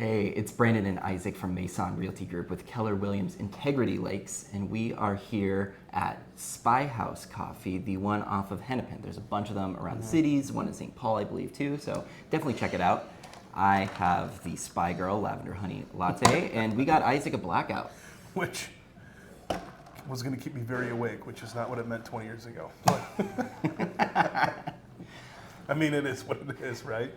Hey, it's Brandon and Isaac from Mason Realty Group with Keller Williams Integrity Lakes, and we are here at Spyhouse Coffee, the one off of Hennepin. There's a bunch of them around the cities, one in St. Paul, I believe, too, so definitely check it out. I have the Spy Girl Lavender Honey Latte, and we got Isaac a Blackout. Which was going to keep me very awake, which is not what it meant 20 years ago. I mean, it is what it is, right?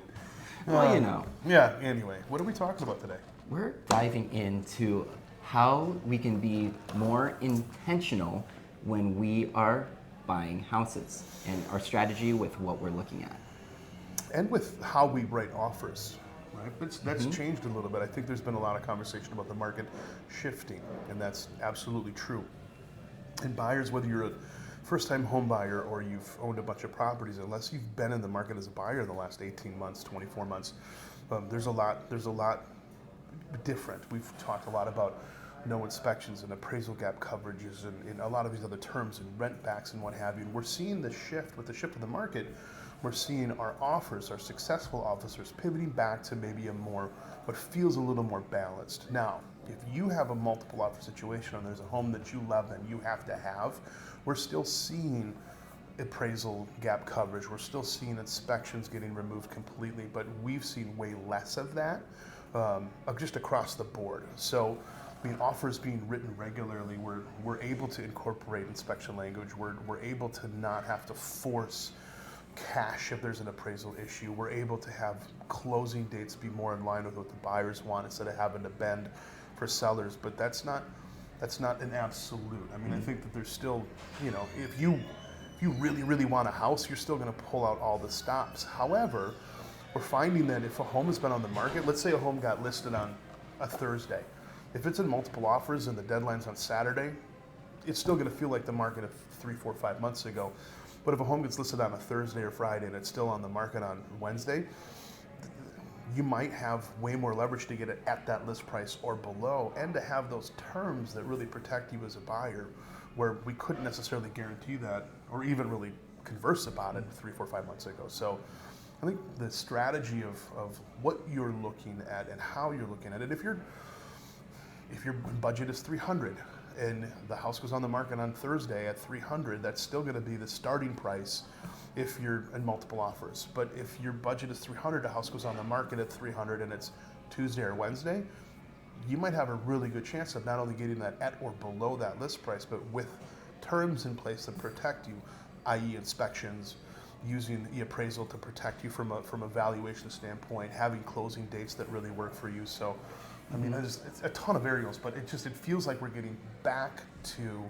Well, you know. Yeah, anyway, what are we talking about today? We're diving into how we can be more intentional when we are buying houses and our strategy with what we're looking at. And with how we write offers, right? That's changed a little bit. I think there's been a lot of conversation about the market shifting, and that's absolutely true. And buyers, whether you're a first-time home buyer or you've owned a bunch of properties, unless you've been in the market as a buyer in the last 18 months, 24 months, there's a lot different. We've talked a lot about no inspections and appraisal gap coverages and a lot of these other terms and rent backs and what have you. And we're seeing the shift, with the shift of the market, we're seeing our offers, our successful officers, pivoting back to maybe what feels a little more balanced. Now, if you have a multiple offer situation and there's a home that you love and you have to have, we're still seeing appraisal gap coverage. We're still seeing inspections getting removed completely, but we've seen way less of that just across the board. So, I mean, offers being written regularly, we're able to incorporate inspection language. We're able to not have to force cash if there's an appraisal issue. We're able to have closing dates be more in line with what the buyers want instead of having to bend for sellers. But that's not an absolute. I mean, I think that there's still, if you really, really want a house, you're still going to pull out all the stops. However, we're finding that if a home has been on the market, let's say a home got listed on a Thursday, if it's in multiple offers and the deadline's on Saturday, it's still going to feel like the market of 3, 4, 5 months ago. But if a home gets listed on a Thursday or Friday and it's still on the market on Wednesday, you might have way more leverage to get it at that list price or below, and to have those terms that really protect you as a buyer, where we couldn't necessarily guarantee that or even really converse about it 3, 4, 5 months ago. So I think the strategy of what you're looking at and how you're looking at it, if your budget is $300 and the house goes on the market on Thursday at $300, that's still going to be the starting price if you're in multiple offers. But if your budget is $300, the house goes on the market at $300 and it's Tuesday or Wednesday, you might have a really good chance of not only getting that at or below that list price, but with terms in place that protect you, i.e. inspections, using the appraisal to protect you from a valuation standpoint, having closing dates that really work for you. So, I mean, it's a ton of variables, but it feels like we're getting back to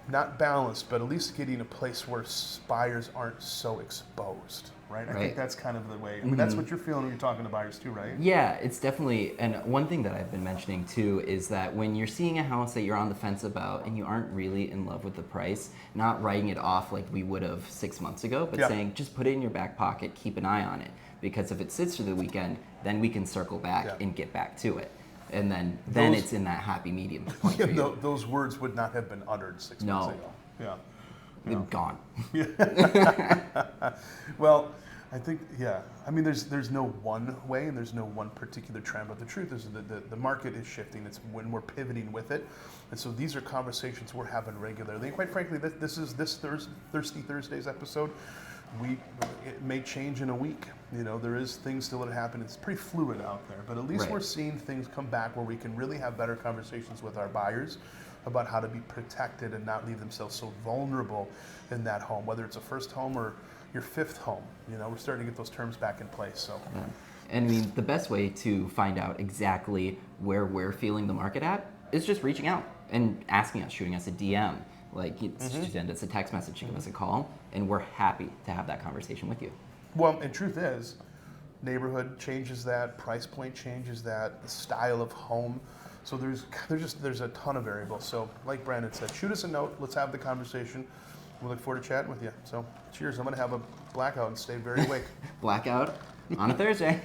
not balanced, but at least getting a place where buyers aren't so exposed, right? I think that's kind of the way. I mean, that's what you're feeling when you're talking to buyers too, right? Yeah, it's definitely, and one thing that I've been mentioning too is that when you're seeing a house that you're on the fence about and you aren't really in love with the price, not writing it off like we would have 6 months ago, but saying just put it in your back pocket, keep an eye on it. Because if it sits through the weekend, then we can circle back and get back to it. And then it's in that happy medium point for you. Those words would not have been uttered 6 months ago. Yeah. They're gone. Well, I think, I mean, there's no one way and there's no one particular trend, but the truth is that the market is shifting. It's when we're pivoting with it. And so these are conversations we're having regularly. And quite frankly, this Thirsty Thursdays episode, it may change in a week. There is things still that happen. It's pretty fluid out there, but at least we're seeing things come back where we can really have better conversations with our buyers about how to be protected and not leave themselves so vulnerable in that home, whether it's a first home or your fifth home. We're starting to get those terms back in place. So, and I mean, the best way to find out exactly where we're feeling the market at is just reaching out and asking us, shooting us a DM. Like, send us a text message, give us a call, and we're happy to have that conversation with you. Well, and truth is, neighborhood changes that, price point changes that, the style of home. So there's a ton of variables. So like Brandon said, shoot us a note, let's have the conversation. We look forward to chatting with you. So cheers, I'm gonna have a blackout and stay very awake. Blackout on a Thursday.